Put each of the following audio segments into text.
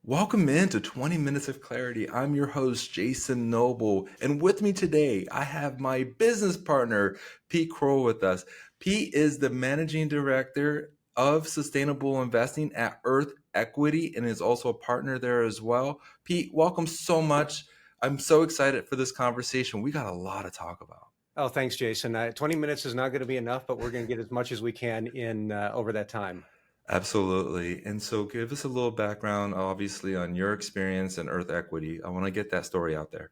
Welcome into 20 Minutes of Clarity. I'm your host, Jason Noble. And with me today, I have my business partner, Pete Krull, with us. Pete is the managing director of sustainable investing at Earth Equity and is also a partner there as well. Pete, welcome so much. I'm so excited for this conversation. We got a lot to talk about. Oh, thanks, Jason. 20 minutes is not going to be enough, but we're going to get as much as we can in over that time. Absolutely. And so give us a little background, obviously, on your experience in Earth Equity. I want to get that story out there.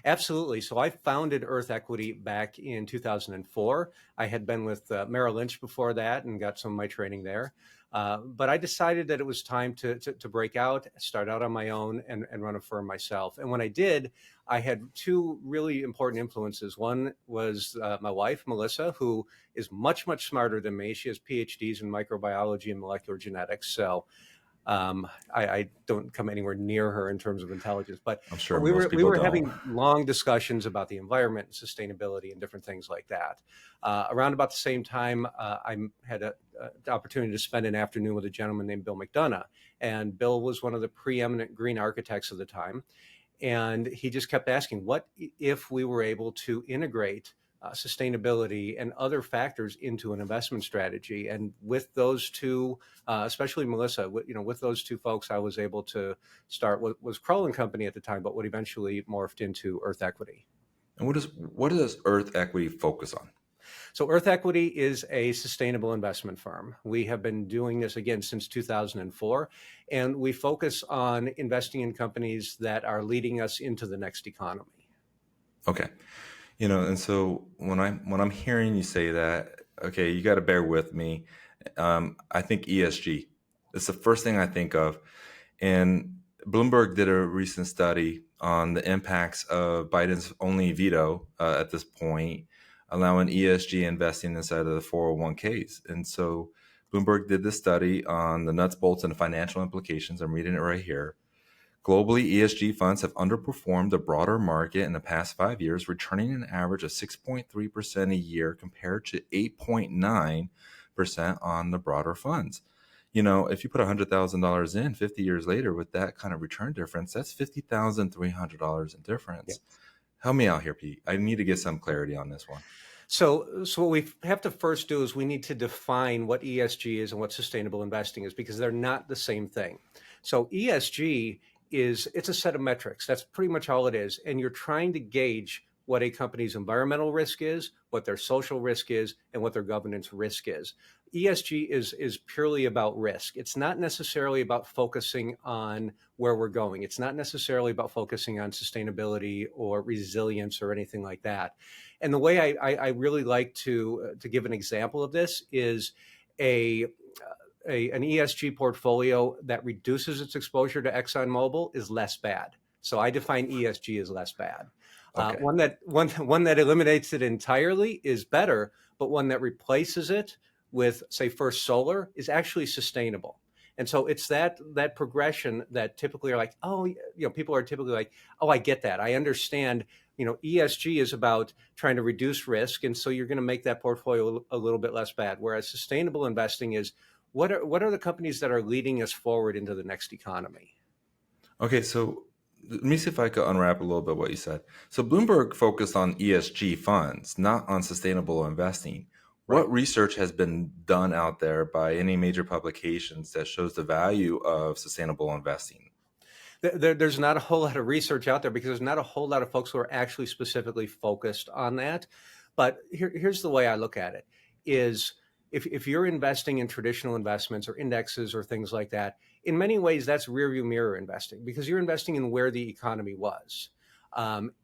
Absolutely. So I founded Earth Equity back in 2004. I had been with Merrill Lynch before that and got some of my training there. But I decided that it was time to break out, start out on my own, and run a firm myself. And when I did, I had two really important influences. One was my wife, Melissa, who is much, much smarter than me. She has PhDs in microbiology and molecular genetics. So I don't come anywhere near her in terms of intelligence, but I'm sure we most were we people were don't. having long discussions about the environment and sustainability and different things like that. Around about the same time, I had the opportunity to spend an afternoon with a gentleman named Bill McDonough, and Bill was one of the preeminent green architects of the time. And he just kept asking, what if we were able to integrate sustainability and other factors into an investment strategy? And with those two, especially Melissa, with those two folks, I was able to start what was Krull and Company at the time, but what eventually morphed into Earth Equity. And what does Earth Equity focus on? So Earth Equity is a sustainable investment firm. We have been doing this again since 2004, and we focus on investing in companies that are leading us into the next economy. Okay. And so when I'm hearing you say that, okay, you got to bear with me. I think ESG. It's the first thing I think of. And Bloomberg did a recent study on the impacts of Biden's only veto at this point, allowing ESG investing inside of the 401ks. And so Bloomberg did this study on the nuts, bolts, and financial implications. I'm reading it right here. Globally, ESG funds have underperformed the broader market in the past 5 years, returning an average of 6.3% a year compared to 8.9% on the broader funds. If you put $100,000 in 50 years later with that kind of return difference, that's $50,300 in difference. Help me out here, Pete. I need to get some clarity on this one. So what we have to first do is we need to define what ESG is and what sustainable investing is, because they're not the same thing. So ESG it's a set of metrics. That's pretty much all it is. And you're trying to gauge what a company's environmental risk is, what their social risk is, and what their governance risk is. ESG is purely about risk. It's not necessarily about focusing on where we're going. It's not necessarily about focusing on sustainability or resilience or anything like that. And the way I really like to give an example of this is a an ESG portfolio that reduces its exposure to ExxonMobil is less bad. So I define ESG as less bad. Okay. One that eliminates it entirely is better, but one that replaces it with, say, First Solar is actually sustainable. And so it's that progression that typically are like, oh, people are typically like, oh, I get that. I understand. ESG is about trying to reduce risk, and so you're going to make that portfolio a little bit less bad. Whereas sustainable investing is what are the companies that are leading us forward into the next economy? Okay, so let me see if I could unwrap a little bit what you said. So Bloomberg focused on ESG funds, not on sustainable investing. Right. What research has been done out there by any major publications that shows the value of sustainable investing? There's not a whole lot of research out there because there's not a whole lot of folks who are actually specifically focused on that. But here's the way I look at it is if you're investing in traditional investments or indexes or things like that, in many ways, that's rearview mirror investing because you're investing in where the economy was.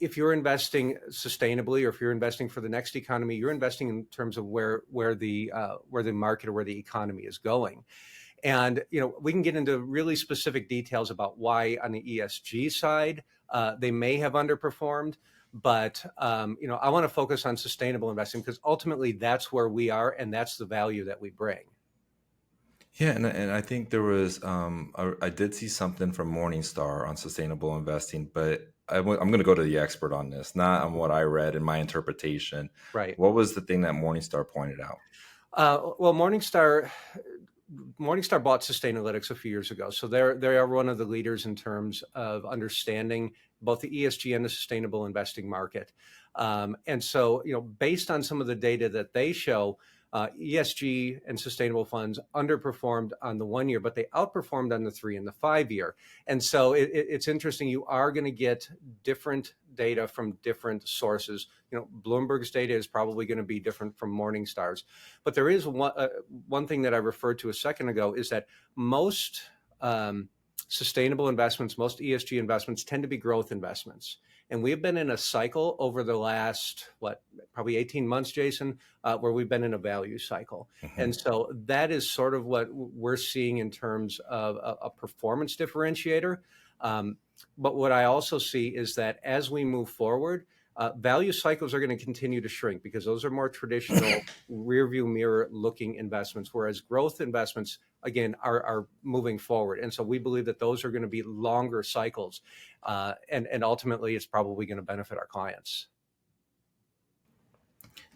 If you're investing sustainably or if you're investing for the next economy, you're investing in terms of where the market or where the economy is going. And we can get into really specific details about why on the ESG side they may have underperformed. But I want to focus on sustainable investing because ultimately that's where we are and that's the value that we bring. Yeah, and I think there was I did see something from Morningstar on sustainable investing, but I'm going to go to the expert on this, not on what I read in my interpretation. Right. What was the thing that Morningstar pointed out? Well, Morningstar Morningstar bought Sustainalytics a few years ago, so they are one of the leaders in terms of understanding both the ESG and the sustainable investing market. And so, based on some of the data that they show, ESG and sustainable funds underperformed on the 1 year, but they outperformed on the 3 and the 5 year. And so it's interesting. You are going to get different data from different sources. Bloomberg's data is probably going to be different from Morningstar's. But there is one thing that I referred to a second ago is that most sustainable investments, most ESG investments tend to be growth investments. And we've been in a cycle over the last, probably 18 months, Jason, where we've been in a value cycle. Mm-hmm. And so that is sort of what we're seeing in terms of a performance differentiator. But what I also see is that as we move forward, value cycles are going to continue to shrink because those are more traditional rearview mirror looking investments, whereas growth investments, again, are moving forward. And so we believe that those are going to be longer cycles. And ultimately, it's probably going to benefit our clients.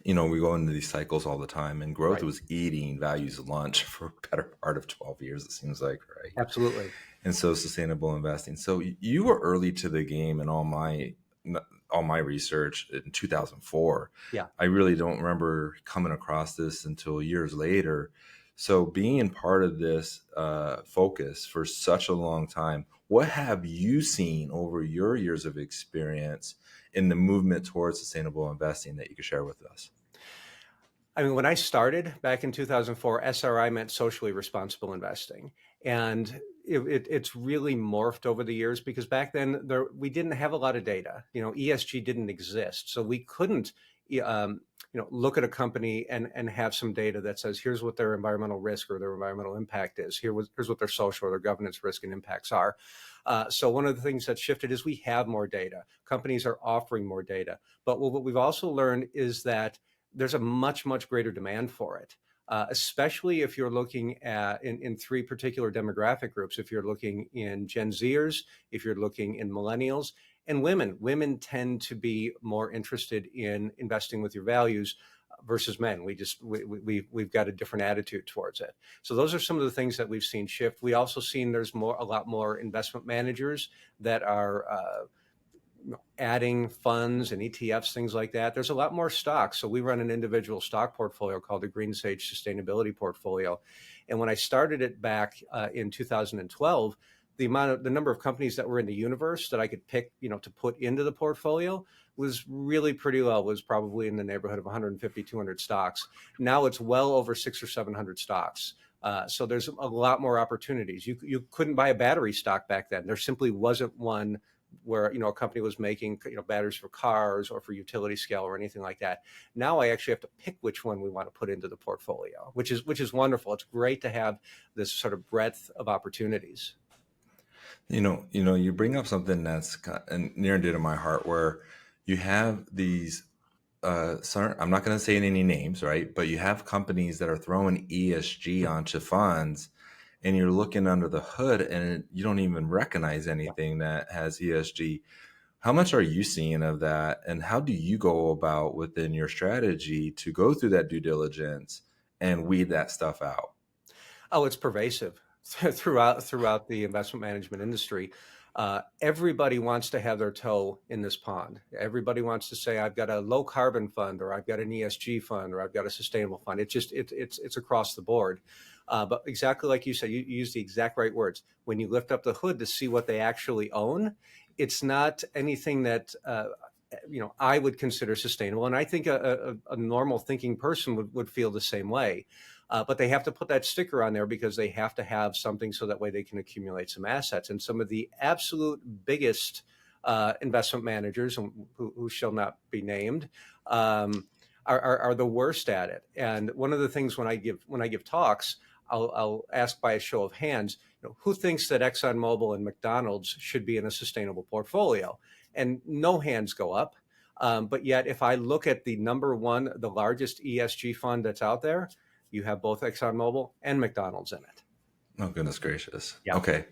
We go into these cycles all the time, and growth was eating value's lunch for a better part of 12 years, it seems like, right? Absolutely. And so sustainable investing. So you were early to the game in all my research in 2004. Yeah. I really don't remember coming across this until years later. So being part of this focus for such a long time, what have you seen over your years of experience in the movement towards sustainable investing that you could share with us? I mean, when I started back in 2004, SRI meant socially responsible investing. And it's really morphed over the years because back then we didn't have a lot of data. ESG didn't exist. So we couldn't look at a company and have some data that says, here's what their environmental risk or their environmental impact is. Here's what their social or their governance risk and impacts are. So one of the things that shifted is we have more data. Companies are offering more data. But what we've also learned is that there's a much, much greater demand for it, especially if you're looking at in three particular demographic groups. If you're looking in Gen Zers, if you're looking in millennials, and women. Women tend to be more interested in investing with your values versus men. We've got a different attitude towards it. So those are some of the things that we've seen shift. We also seen there's a lot more investment managers that are adding funds and ETFs, things like that. There's a lot more stocks. So we run an individual stock portfolio called the Green Sage Sustainability Portfolio. And when I started it back in 2012, the number of companies that were in the universe that I could pick, to put into the portfolio was really pretty low. It was probably in the neighborhood of 150, 200 stocks. Now it's well over 600 or 700 stocks. So there's a lot more opportunities. You couldn't buy a battery stock back then. There simply wasn't one where a company was making batteries for cars or for utility scale or anything like that. Now I actually have to pick which one we want to put into the portfolio, which is wonderful. It's great to have this sort of breadth of opportunities. You bring up something that's near and dear to my heart, where you have these. I'm not going to say any names, right? But you have companies that are throwing ESG onto funds, and you're looking under the hood, and you don't even recognize anything that has ESG. How much are you seeing of that, and how do you go about within your strategy to go through that due diligence and weed that stuff out? Oh, it's pervasive throughout the investment management industry. Everybody wants to have their toe in this pond. Everybody wants to say, I've got a low carbon fund, or I've got an ESG fund, or I've got a sustainable fund. It's across the board. But exactly like you said, you use the exact right words. When you lift up the hood to see what they actually own, it's not anything that I would consider sustainable. And I think a normal thinking person would feel the same way. But they have to put that sticker on there because they have to have something so that way they can accumulate some assets. And some of the absolute biggest investment managers, who shall not be named, are the worst at it. And one of the things when I give talks, I'll ask by a show of hands, who thinks that ExxonMobil and McDonald's should be in a sustainable portfolio? And no hands go up. But yet, if I look at the the largest ESG fund that's out there, you have both ExxonMobil and McDonald's in it. Oh, goodness gracious. Yeah. Okay.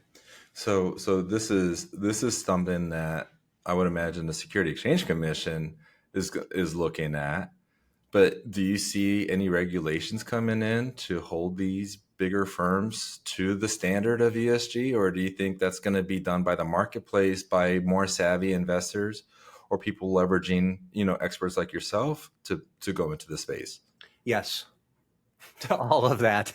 So this is something that I would imagine the Security Exchange Commission is looking at. But do you see any regulations coming in to hold these bigger firms to the standard of ESG, or do you think that's going to be done by the marketplace, by more savvy investors, or people leveraging, experts like yourself to go into the space? Yes. To all of that.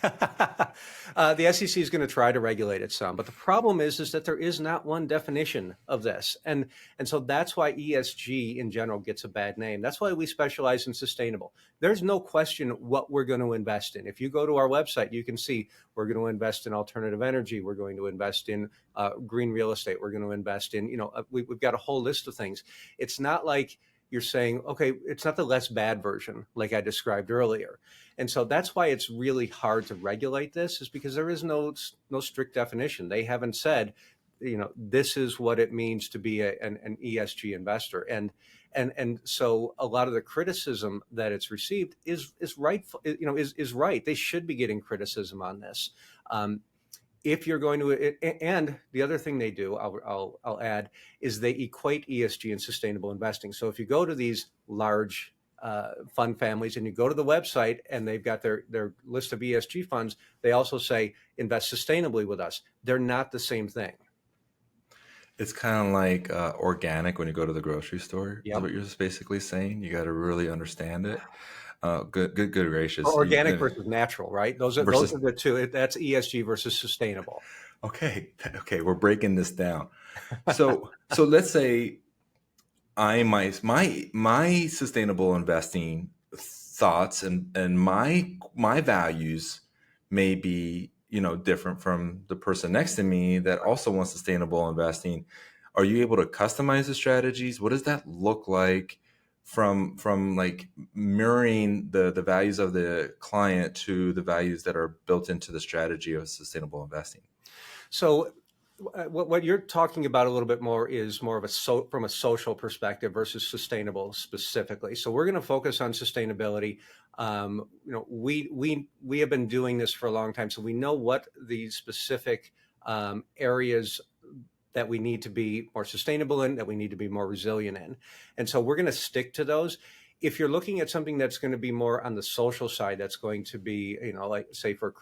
The SEC is going to try to regulate it some, but the problem is that there is not one definition of this, and so that's why ESG in general gets a bad name. That's why we specialize in sustainable. There's no question what we're going to invest in. If you go to our website, you can see we're going to invest in alternative energy. We're going to invest in green real estate. We're going to invest in, we've got a whole list of things. It's not like you're saying, okay, it's not the less bad version like I described earlier. And so that's why it's really hard to regulate this, is because there is no strict definition. They haven't said, this is what it means to be an ESG investor. And so a lot of the criticism that it's received is right, is right. They should be getting criticism on this. If you're going to, and the other thing they do, I'll add, is they equate ESG and sustainable investing. So if you go to these large fund families and you go to the website and they've got their list of ESG funds, they also say invest sustainably with us. They're not the same thing. It's kind of like organic when you go to the grocery store. Is Yep. what you're just basically saying. You got to really understand it. Good Or gracious. organic versus natural, right? Those are Versus the two. That's ESG versus sustainable. okay, we're breaking this down. So let's say my sustainable investing thoughts and my values may be different from the person next to me that also wants sustainable investing. Are you able to customize the strategies? What does that look like from like mirroring the values of the client to the values that are built into the strategy of sustainable investing? So what you're talking about a little bit more is more of from a social perspective versus sustainable specifically. So we're going to focus on sustainability. We have been doing this for a long time, so we know what the specific areas that we need to be more sustainable in, that we need to be more resilient in, and so we're going to stick to those. If you're looking at something that's going to be more on the social side, that's going to be, like say for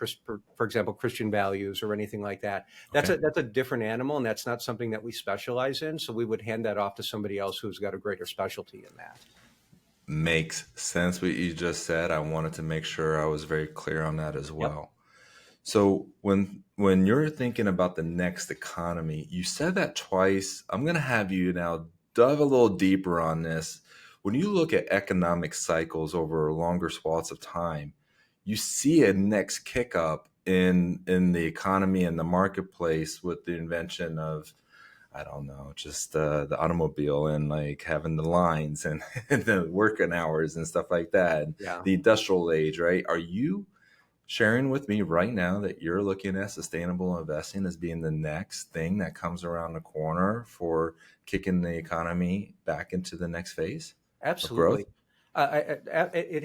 example, Christian values or anything like that, that's a different animal, and that's not something that we specialize in. So we would hand that off to somebody else who's got a greater specialty in that. Makes sense what you just said. I wanted to make sure I was very clear on that as Yep. well. So when you're thinking about the next economy, you said that twice. I'm going to have you now dive a little deeper on this. When you look at economic cycles over longer swaths of time, you see a next kick up in the economy and the marketplace with the invention of, I don't know, just the automobile and like having the lines and, and the working hours and stuff like that. And Yeah. the industrial age, right? Are you sharing with me right now that you're looking at sustainable investing as being the next thing that comes around the corner for kicking the economy back into the next phase of growth? Absolutely.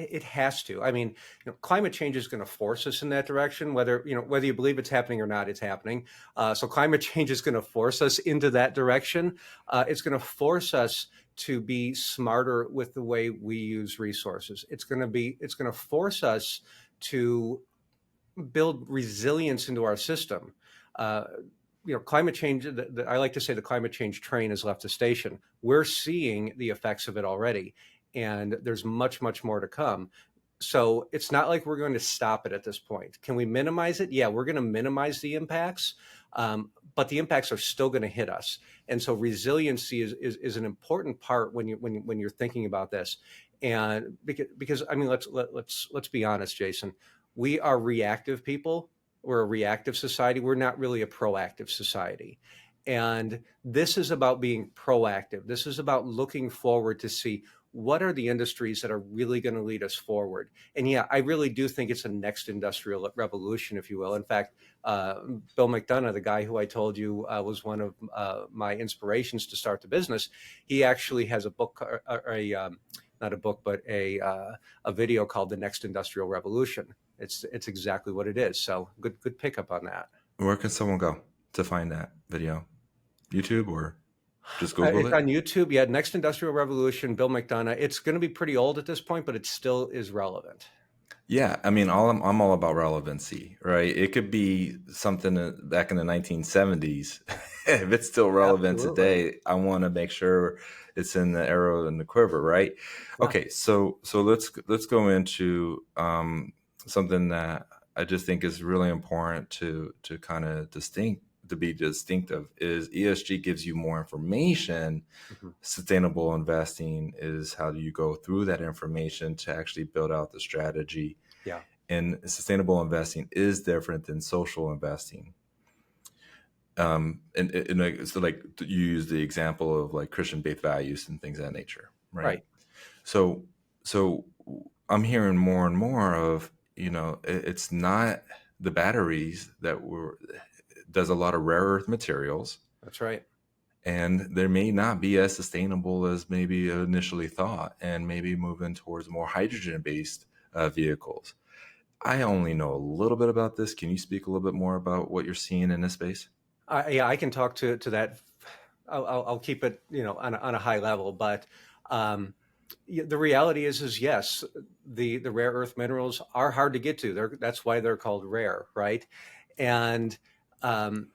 It has to. I mean, climate change is going to force us in that direction. Whether you believe it's happening or not, it's happening. So climate change is going to force us into that direction. It's going to force us to be smarter with the way we use resources. It's going to force us to build resilience into our system. Climate change, I like to say the climate change train has left the station. We're seeing the effects of it already, and there's much, much more to come. So it's not like we're going to stop it at this point. Can we minimize it? Yeah, we're going to minimize the impacts, but the impacts are still going to hit us. And so resiliency is an important part when you're thinking about this. And because I mean, let's be honest, Jason. We are reactive people. We're a reactive society. We're not really a proactive society. And this is about being proactive. This is about looking forward to see what are the industries that are really going to lead us forward. And yeah, I really do think it's a next industrial revolution, if you will. In fact, Bill McDonough, the guy who I told you was one of my inspirations to start the business, he actually has a book, not a book, but a video called "The Next Industrial Revolution." It's exactly what it is. So good pickup on that. Where can someone go to find that video? YouTube or just Google It's it? on YouTube. Yeah, Next Industrial Revolution, Bill McDonough. It's going to be pretty old at this point, but it still is relevant. Yeah, I mean, I'm all about relevancy, right? It could be something back in the 1970s. If it's still relevant Absolutely. today, I want to make sure it's in the arrow and the quiver, right? Yeah. Okay, so let's go into something that I just think is really important to kind of to be distinctive is ESG gives you more information. Mhm. Sustainable investing is how do you go through that information to actually build out the strategy, Yeah. and sustainable investing is different than social investing. And like, so like you use the example of like Christian based values and things of that nature, right? Right. So, so I'm hearing more and more of, it's not the batteries that were, does a lot of rare earth materials, That's right. and there may not be as sustainable as maybe initially thought, and maybe moving towards more hydrogen based vehicles. I only know a little bit about this. Can you speak a little bit more about what you're seeing in this space? Yeah, I can talk to that. I'll keep it, on a high level, but um, the reality is yes, the rare earth minerals are hard to get to. That's why they're called rare, right? And um,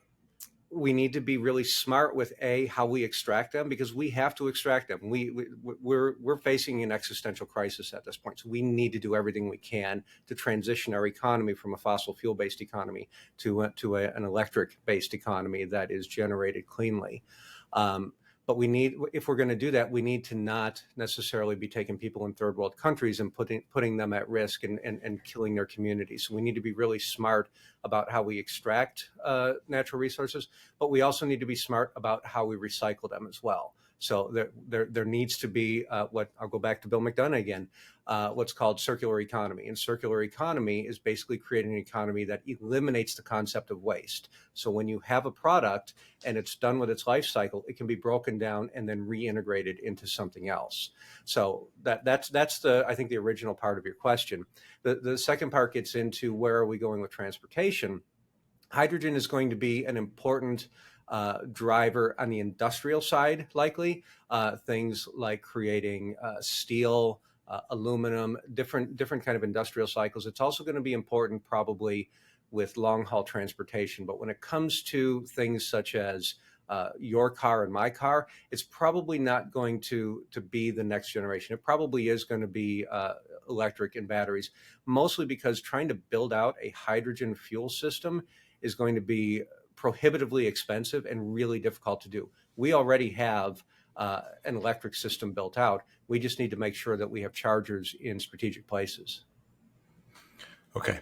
we need to be really smart with how we extract them, because we have to extract them. We're facing an existential crisis at this point, so we need to do everything we can to transition our economy from a fossil fuel based economy an electric based economy that is generated cleanly. Um, but if we're going to do that, we need to not necessarily be taking people in third world countries and putting them at risk and killing their communities. So we need to be really smart about how we extract natural resources, but we also need to be smart about how we recycle them as well. So there needs to be what I'll go back to Bill McDonough again, what's called circular economy. And circular economy is basically creating an economy that eliminates the concept of waste. So when you have a product and it's done with its life cycle, it can be broken down and then reintegrated into something else. So that's the I think the original part of your question. The second part gets into where are we going with transportation. Hydrogen is going to be an important driver on the industrial side, likely. Things like creating steel, aluminum, different kind of industrial cycles. It's also going to be important probably with long haul transportation. But when it comes to things such as your car and my car, it's probably not going to be the next generation. It probably is going to be electric and batteries, mostly because trying to build out a hydrogen fuel system is going to be prohibitively expensive and really difficult to do. We already have an electric system built out. We just need to make sure that we have chargers in strategic places. Okay,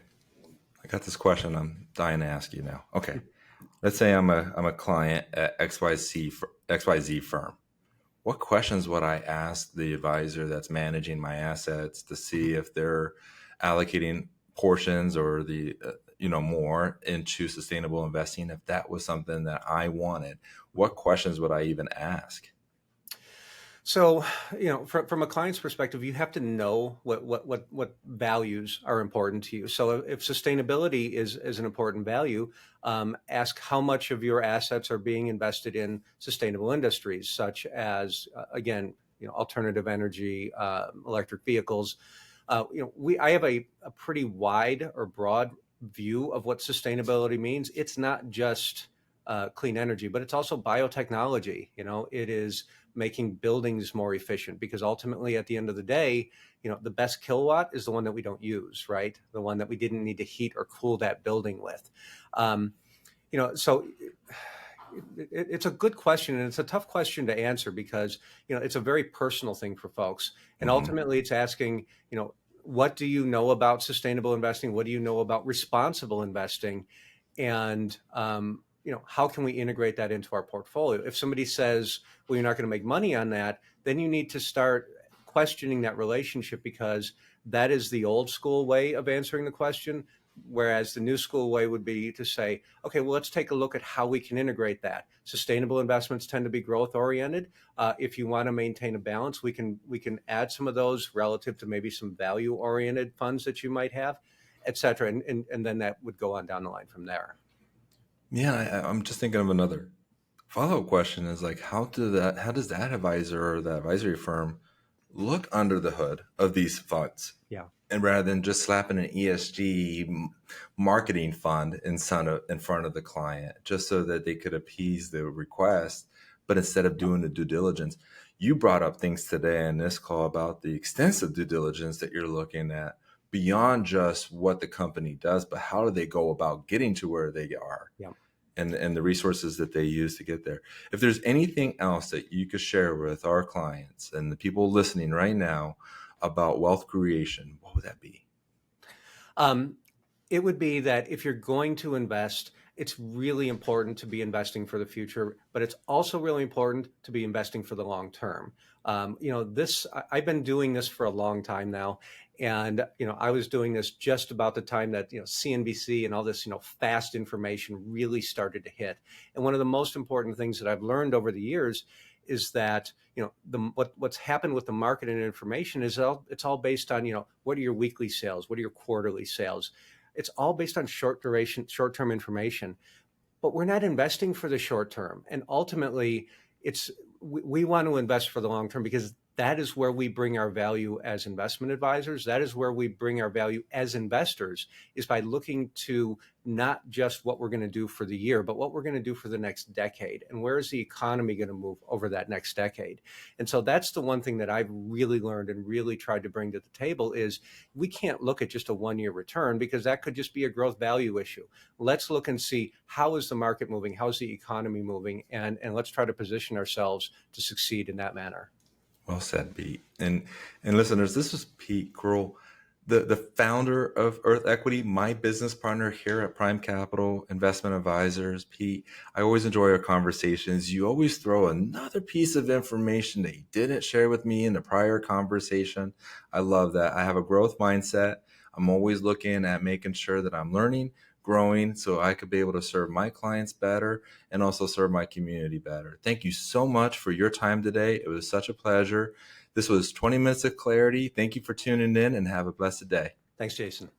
I got this question I'm dying to ask you now. Okay, let's say I'm a client at XYZ firm. What questions would I ask the advisor that's managing my assets to see if they're allocating portions or the more into sustainable investing? If that was something that I wanted, what questions would I even ask? So, from a client's perspective, you have to know what values are important to you. So, if sustainability is an important value, ask how much of your assets are being invested in sustainable industries, such as again, alternative energy, electric vehicles. I have a pretty wide or broad view of what sustainability means. It's not just clean energy, but it's also biotechnology. It is making buildings more efficient, because ultimately at the end of the day, the best kilowatt is the one that we don't use, right? The one that we didn't need to heat or cool that building with. um, so it's a good question, and it's a tough question to answer, because it's a very personal thing for folks, and Hmm. ultimately it's asking, what do you know about sustainable investing, what do you know about responsible investing, and how can we integrate that into our portfolio? If somebody says, well, you're not going to make money on that, then you need to start questioning that relationship, because that is the old school way of answering the question, whereas the new school way would be to say, okay, well, let's take a look at how we can integrate that. Sustainable investments tend to be growth oriented. If you want to maintain a balance, we can add some of those relative to maybe some value oriented funds that you might have, et cetera. And then that would go on down the line from there. Yeah, I'm just thinking of another follow-up question is like, how does that advisor or the advisory firm look under the hood of these funds. Yeah. And rather than just slapping an ESG marketing fund in front of the client, just so that they could appease the request, but instead of doing the due diligence, you brought up things today in this call about the extensive due diligence that you're looking at beyond just what the company does, but how do they go about getting to where they are, Yeah. and the resources that they use to get there. If there's anything else that you could share with our clients and the people listening right now about wealth creation, what would that be? Um, it would be that if you're going to invest, it's really important to be investing for the future, but it's also really important to be investing for the long term. I've been doing this for a long time now. And, I was doing this just about the time that, CNBC and all this, fast information really started to hit. And one of the most important things that I've learned over the years is that, what's happened with the market and information is it's all based on, what are your weekly sales? What are your quarterly sales? It's all based on short-term information, but we're not investing for the short term. And ultimately, we want to invest for the long term because that is where we bring our value as investment advisors. That is where we bring our value as investors, is by looking to not just what we're going to do for the year, but what we're going to do for the next decade. And where is the economy going to move over that next decade? And so that's the one thing that I've really learned and really tried to bring to the table is we can't look at just a 1-year return because that could just be a growth value issue. Let's look and see how is the market moving? How's the economy moving? And let's try to position ourselves to succeed in that manner. Well said, Pete. And listeners, this was Pete Krull, the founder of Earth Equity, my business partner here at Prime Capital Investment Advisors. Pete, I always enjoy our conversations. You always throw another piece of information that you didn't share with me in the prior conversation. I love that. I have a growth mindset. I'm always looking at making sure that I'm learning, growing, so I could be able to serve my clients better and also serve my community better. Thank you so much for your time today. It was such a pleasure. This was 20 Minutes of Clarity. Thank you for tuning in and have a blessed day. Thanks, Jason.